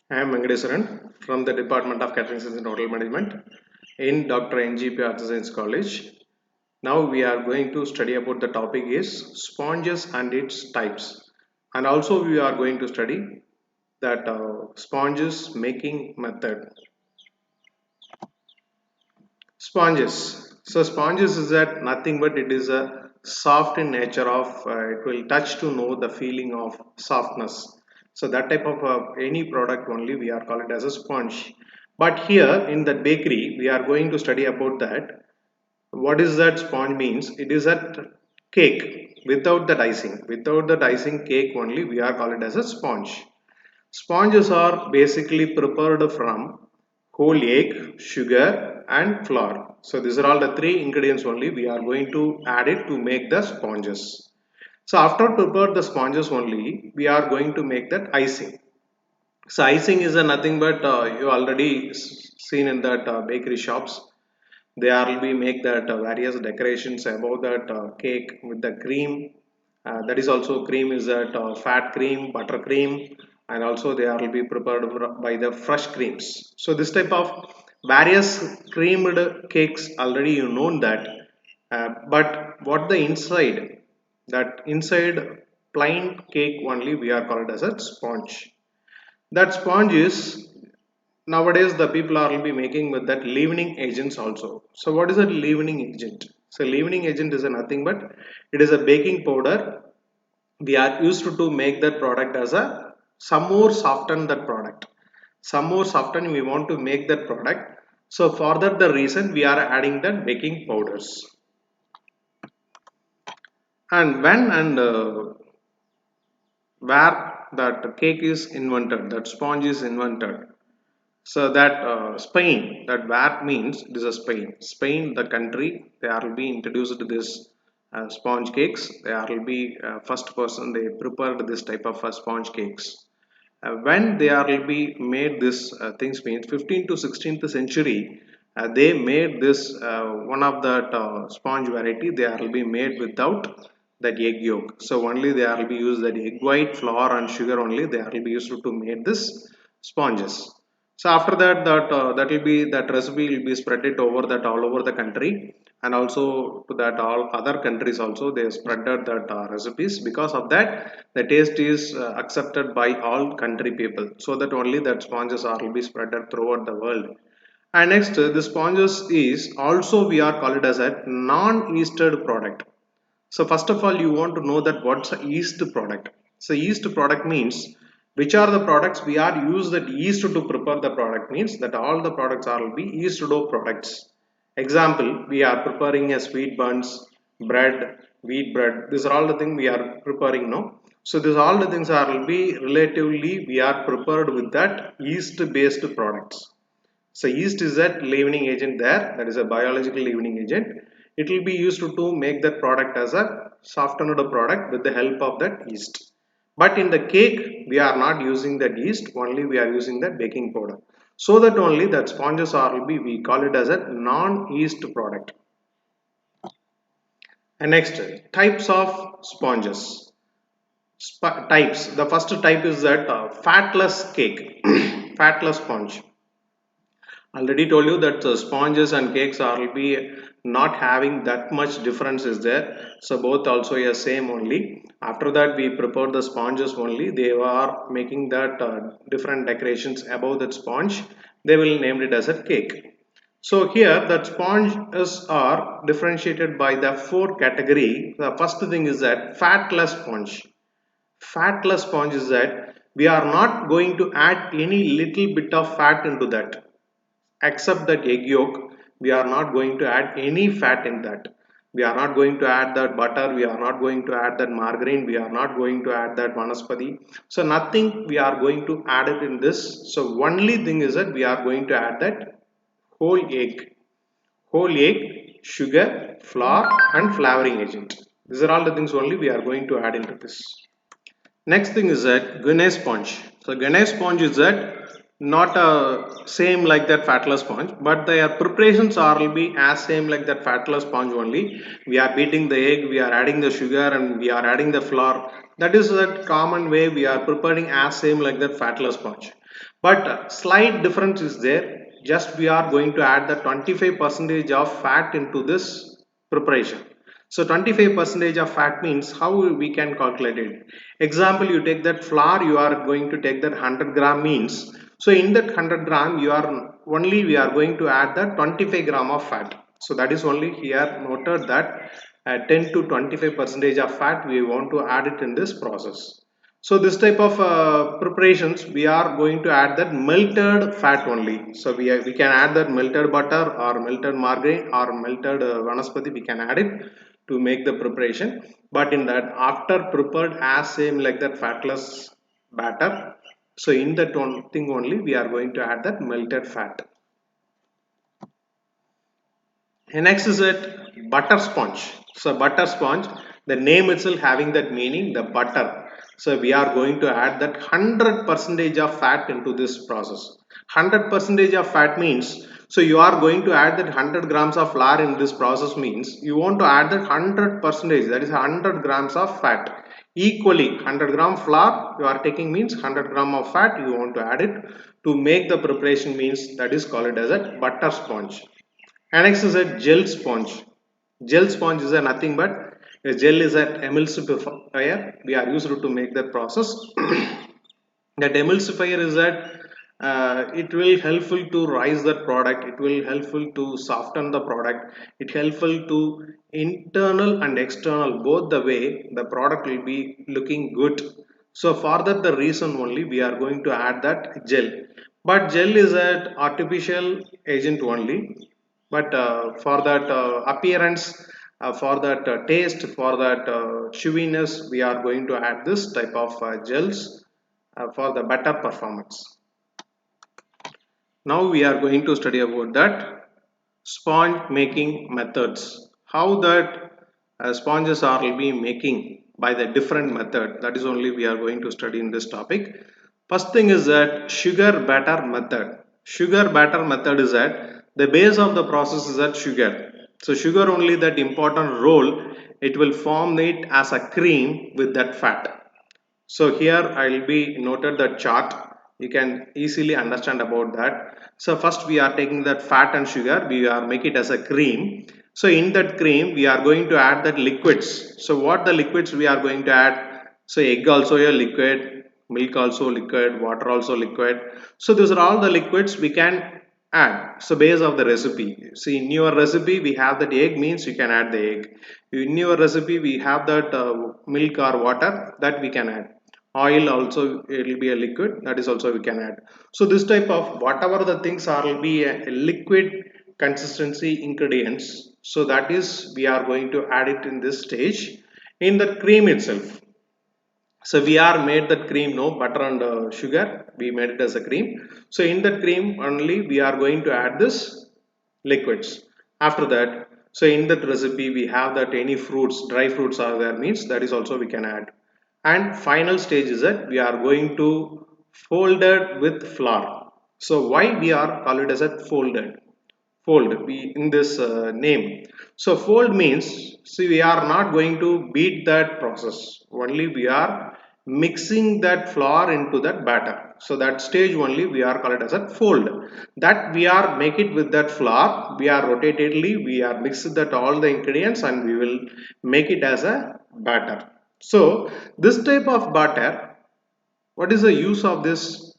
I am Venkateswaran from the Department of Catering Science and Hotel Management in Dr. N.G.P Arts Science College. Now we are going to study about the topic is sponges and its types, and also we are going to study that sponges making method. Sponges. So sponges is that nothing but it is a soft in nature of it will touch to know the feeling of softness. So that type of any product only we are called it as a sponge. But here in the bakery we are going to study about that. What is that sponge means? It is a cake without the icing. Without the icing cake only we are called it as a sponge. Sponges are basically prepared from whole egg, sugar and flour. So these are all the three ingredients only we are going to add it to make the sponges. So after prepare the sponges only we are going to make that icing. So icing is a nothing but you already seen in that bakery shops. They will be make that various decorations above that cake with the cream. That is also cream is that fat cream, butter cream, and also they are will be prepared by the fresh creams. So this type of various creamed cakes already you know that. But what the inside, that inside plain cake only we are called as a sponge. That sponge is nowadays the people are will be making with that leavening agents also. So what is a leavening agent? So leavening agent is a nothing but it is a baking powder we are used to make that product as a some more soften that product. Some more soften we want to make that product. So for that the reason we are adding that baking powders. And when and where that cake is invented, that sponge is invented. So that Spain, that VAT means this is Spain. Spain, the country, they will be introduced to this sponge cakes. They will be first person they prepared this type of sponge cakes. When they are will be made this things means 15th to 16th century, they made this one of that sponge variety. They will be made without that egg yolk. So only they will be used that egg white, flour and sugar only. They will be used to make this sponges. So after that, that will be that recipe will be spread it over that all over the country, and also to that all other countries also they spreaded that recipes. Because of that, the taste is accepted by all country people. So that only that sponges are will be spreaded throughout the world. And next, the sponges is also we are called as a non-yeasted product. So first of all, you want to know that what's a yeast product. So yeast product means which are the products we are use that yeast to prepare the product means that all the products are will be yeast dough products. Example, we are preparing a sweet buns, bread, wheat bread. These are all the things we are preparing now. So these all the things are will be relatively we are prepared with that yeast based products. So yeast is that leavening agent there, that is a biological leavening agent. It will be used to make that product as a softened product with the help of that yeast. But in the cake, we are not using that yeast, only we are using that baking powder. So that only that sponges are will be, we call it as a non-yeast product. And next, types of sponges. Types. The first type is that fatless cake, fatless sponge. Already told you that sponges and cakes are will be not having that much difference is there. So both also are same only. After that we prepare the sponges only. They are making that different decorations above that sponge. They will name it as a cake. So here that sponges are differentiated by the four category. The first thing is that fatless sponge. Fatless sponge is that we are not going to add any little bit of fat into that. Except that egg yolk, we are not going to add any fat in that. We are not going to add that butter, we are not going to add that margarine, we are not going to add that vanaspati. So nothing we are going to add it in this. So only thing is that we are going to add that whole egg, whole egg, sugar, flour and flavoring agent. These are all the things only we are going to add into this. Next thing is that Guinness sponge. So Guinness sponge is that not same like that fatless sponge, but their preparations are will be as same like that fatless sponge only. We are beating the egg, we are adding the sugar, and we are adding the flour. That is that common way we are preparing as same like that fatless sponge. But slight difference is there. Just we are going to add the 25 percentage of fat into this preparation. So 25 percentage of fat means how we can calculate it. Example, you take that flour, you are going to take that 100 gram means. So in that 100 gram, you are only we are going to add the 25 gram of fat. So that is only here noted that 10 to 25 percentage of fat we want to add it in this process. So this type of preparations we are going to add that melted fat only. So we can add that melted butter or melted margarine or melted vanaspati, we can add it to make the preparation. But in that after prepared as same like that fatless batter, so in that one thing only we are going to add that melted fat. And next is it butter sponge. So butter sponge, the name itself having that meaning, the butter. So we are going to add that 100 percentage of fat into this process. 100 percentage of fat means, so you are going to add that 100 grams of flour in this process means you want to add that 100 percentage, that is 100 grams of fat. Equally 100 gram flour you are taking means 100 gram of fat you want to add it to make the preparation means, that is called as a butter sponge. And next is a gel sponge. Gel sponge is a nothing but a gel is an emulsifier. We are used to make that process. That emulsifier is that it will helpful to rise the product. It will helpful to soften the product. It helpful to internal and external both the way the product will be looking good. So for that the reason only we are going to add that gel. But gel is an artificial agent only, but for that appearance, for that taste, for that chewiness, we are going to add this type of gels for the better performance. Now we are going to study about that sponge making methods. How that sponges are will be making by the different method. That is only we are going to study in this topic. First thing is that sugar batter method. Sugar batter method is that the base of the process is that sugar. So sugar only that important role, it will form it as a cream with that fat. So here I will be noted the chart. You can easily understand about that. So first we are taking that fat and sugar. We are make it as a cream. So in that cream we are going to add that liquids. So what the liquids we are going to add? So egg also a liquid, milk also liquid, water also liquid. So these are all the liquids we can add. So base of the recipe. See in your recipe we have that egg means you can add the egg. In your recipe we have that milk or water that we can add. Oil also it will be a liquid, that is also we can add. So this type of whatever the things are will be a liquid consistency ingredients, so that is we are going to add it in this stage in the cream itself. So we are made that cream, no butter and sugar, we made it as a cream. So in that cream only we are going to add this liquids. After that, so in that recipe we have that any fruits, dry fruits are there means, that is also we can add. And final stage is that we are going to fold it with flour. So why we are call it as a fold we in this name. So fold means, see we are not going to beat that process, only we are mixing that flour into that batter. So that stage only we are call it as a fold, that we are make it with that flour, we are rotatedly we are mix that all the ingredients and we will make it as a batter. So this type of batter, what is the use of this?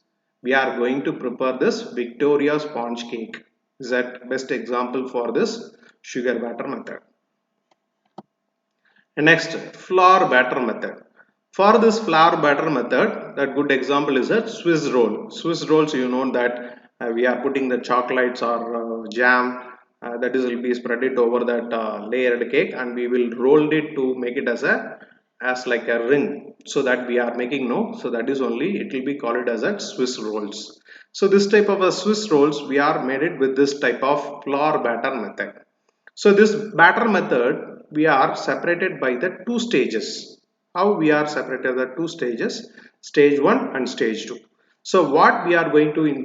We are going to prepare this Victoria sponge cake. Is that best example for this sugar batter method. And next, flour batter method. For this flour batter method, that good example is a Swiss roll. Swiss rolls, you know that we are putting the chocolates or jam, that is will be spread it over that layered cake, and we will roll it to make it as like a ring, so that we are making, no, so that is only it will be called as a Swiss rolls. So this type of a Swiss rolls we are made it with this type of flour batter method. So this batter method we are separated by the two stages. How we are separated the two stages? Stage 1 and stage 2. So what we are going to in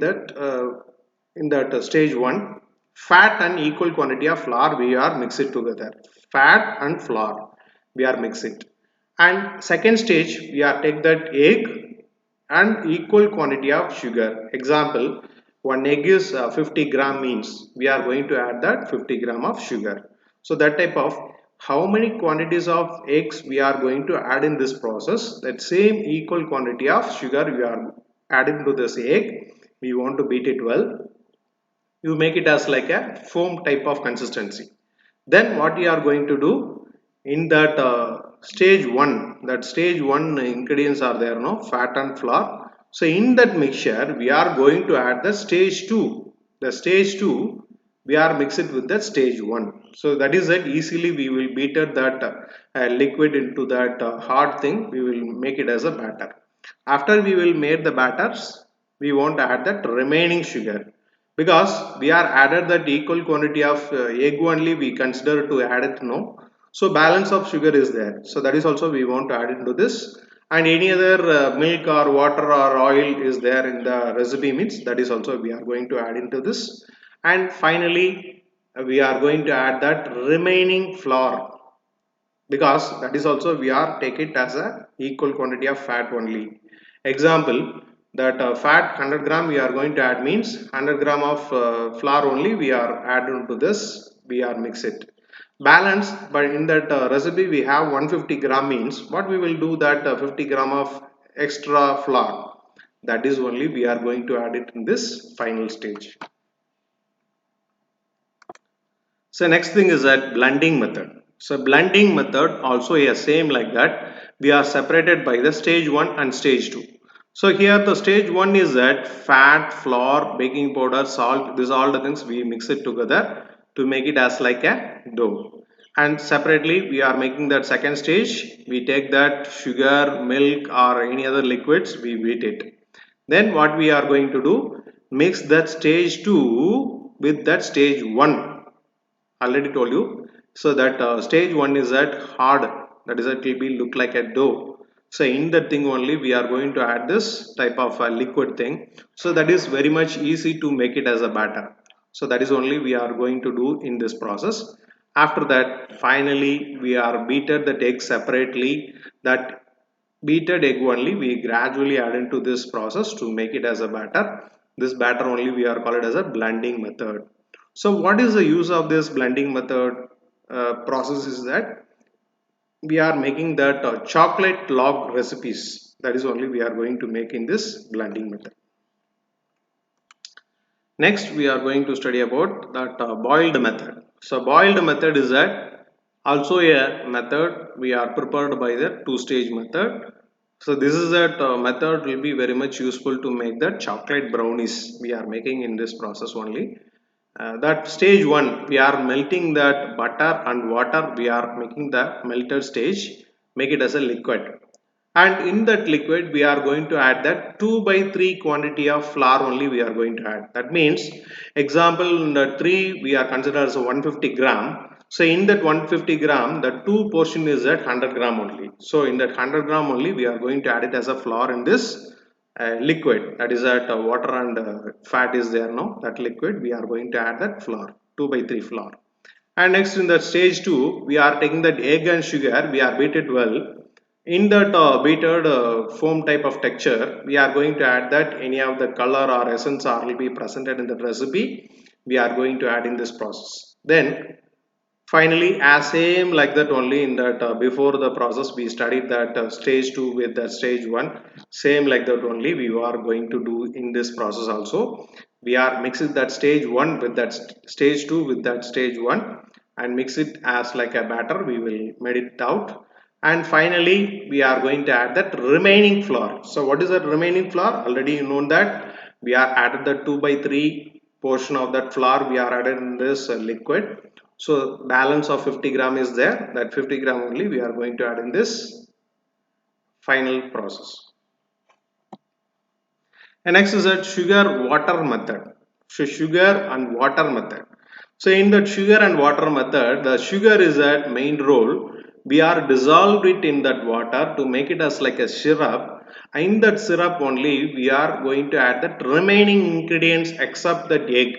that stage 1, fat and equal quantity of flour we are mix it together. Fat and flour we are mix it. And second stage we are take that egg and equal quantity of sugar. Example, one egg is 50 gram means we are going to add that 50 gram of sugar. So that type of how many quantities of eggs we are going to add in this process, that same equal quantity of sugar we are adding to this egg. We want to beat it well. You make it as like a foam type of consistency. Then what you are going to do in that stage 1, that stage 1 ingredients are there, no, fat and flour. So in that mixture we are going to add the stage 2. The stage 2 we are mix it with the stage 1. So that is that easily we will beat it that liquid into that hard thing. We will make it as a batter. After we will make the batters, we want to add that remaining sugar, because we are added that equal quantity of egg only we consider to add it, no. So balance of sugar is there, so that is also we want to add into this. And any other milk or water or oil is there in the recipe means, that is also we are going to add into this. And finally we are going to add that remaining flour, because that is also we are take it as a equal quantity of fat only. Example, that fat 100 gram we are going to add means 100 gram of flour only we are add into this, we are mix it balance. But in that recipe we have 150 gram means what we will do, that 50 gram of extra flour, that is only we are going to add it in this final stage. So next thing is that blending method. So blending method also is same like that. We are separated by the stage 1 and stage 2. So here the stage 1 is that fat, flour, baking powder, salt, these all the things we mix it together to make it as like a dough. And separately we are making that second stage. We take that sugar, milk or any other liquids, we beat it. Then what we are going to do, mix that stage 2 with that stage 1, already told you. So that stage 1 is that hard, that is that will be look like a dough. So in that thing only we are going to add this type of liquid thing. So that is very much easy to make it as a batter. So that is only we are going to do in this process. After that finally we are beaten the egg separately. That beaten egg only we gradually add into this process to make it as a batter. This batter only we are called as a blending method. So what is the use of this blending method process is that we are making that chocolate log recipes. That is only we are going to make in this blending method. Next we are going to study about that boiled method. So boiled method is that also a method we are prepared by the two-stage method. So this is that method will be very much useful to make the chocolate brownies we are making in this process only. That stage 1 we are melting that butter and water, we are making the melted stage, make it as a liquid. And in that liquid we are going to add that 2 by 3 quantity of flour only we are going to add. That means example in the 3 we are considered as 150 gram. So in that 150 gram the 2 portion is at 100 gram only. So in that 100 gram only we are going to add it as a flour in this liquid, that is that water and fat is there now, that liquid we are going to add that flour, 2 by 3 flour. And next in the stage 2 we are taking that egg and sugar, we are beat it well. In that beaten foam type of texture we are going to add that any of the color or essence are will be presented in the recipe, we are going to add in this process. Then finally, as same like that only in that before the process we studied that stage 2 with that stage 1, same like that only we are going to do in this process also. We are mixing that stage 1 with that stage 2 with that stage 1 and mix it as like a batter, we will made it out. And finally we are going to add that remaining flour. So what is that remaining flour? Already you know that we are added the 2 by 3 portion of that flour we are added in this liquid. So balance of 50 gram is there, that 50 gram only we are going to add in this final process. And next is that sugar water method. So sugar and water method. So in that sugar and water method, the sugar is that main role. We are dissolved it in that water to make it as like a syrup. In that syrup only we are going to add the remaining ingredients except the egg.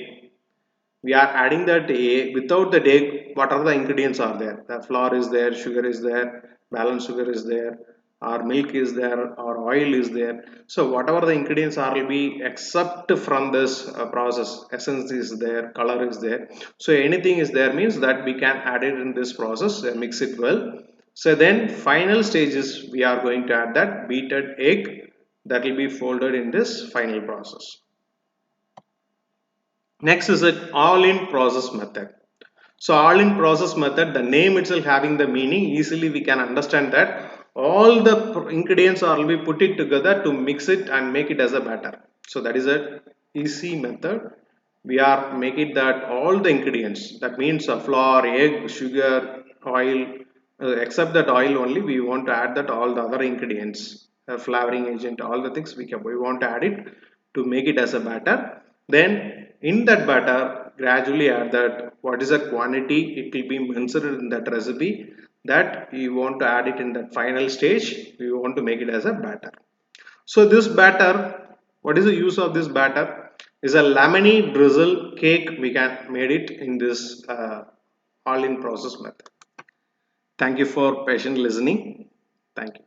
We are adding that egg. Without the egg, what are the ingredients are there? The flour is there, sugar is there, balanced sugar is there, or milk is there, or oil is there. So whatever the ingredients are will be except from this process. Essence is there, color is there. So anything is there means that we can add it in this process, mix it well. So then final stages we are going to add that beaten egg that will be folded in this final process. Next is an all-in process method. So all-in process method, the name itself having the meaning, easily we can understand that all the ingredients are will be put it together to mix it and make it as a batter. So that is a easy method. We are making that all the ingredients, that means flour, egg, sugar, oil, except that oil only we want to add that all the other ingredients, flavoring agent, all the things we want to add it to make it as a batter. Then in that batter gradually add that what is the quantity, it will be mentioned in that recipe, that we want to add it in that final stage, we want to make it as a batter. So this batter, what is the use of this batter? Is a lemony drizzle cake we can made it in this all in process method. Thank you for patient listening. Thank you.